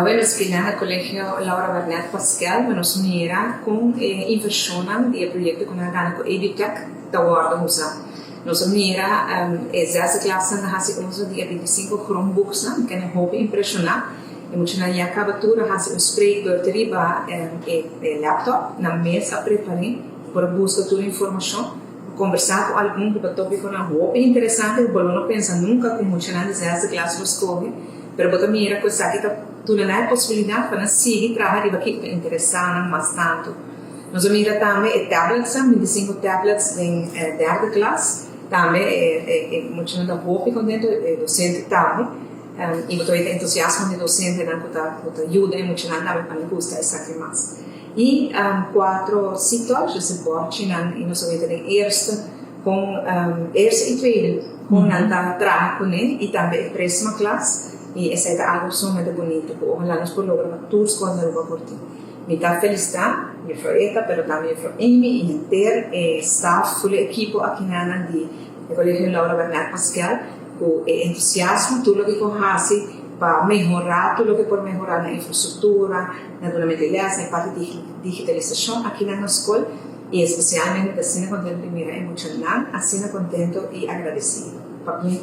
Bueno, es que en el colegio Laura Bernat Pascal, nos unirá con inversión del proyecto con el gano EduTech da Guarda Usa. Nos unirá essa classe na hasi uso de 25 Chromebooks, que nos hobby impressionar. E muito na minha acabatura hasi spreekbeurt riba laptop na mesa preparei para buscar toda informação, conversar com algum tópico na hobby interessante, eu não pensa nunca como na essa classe dos corre, pero botar mira coisa que tu não é possibilidade para seguir trabalhar aqui que interessante mais tanto. Nós mira também tablets, 25 tablets em derde classe, também muito na hobby contento docente também. E botar entusiasmo de docente na que ajuda muito na também para custa essa que mais. E 4 setores de suporte e nós vamos ter eerste com eerste e tweede com nada trabalho com ele e também próxima classe. E essa é algo sumamente bonito, que ojalá nos por lograr todos quando eu vou por ti. Me dá felicidade, eu sou eta, mas também eu sou Amy e inteiro staff, full equipo aqui na de Colegio Laura Bernat Pascal, com entusiasmo, tudo o que faz para melhorar, tudo o que pode melhorar na infraestrutura, naturalmente na parte de digitalização aqui na escola e especialmente da cena contento primeira emocional, a cena contento e agradecido. Para mim,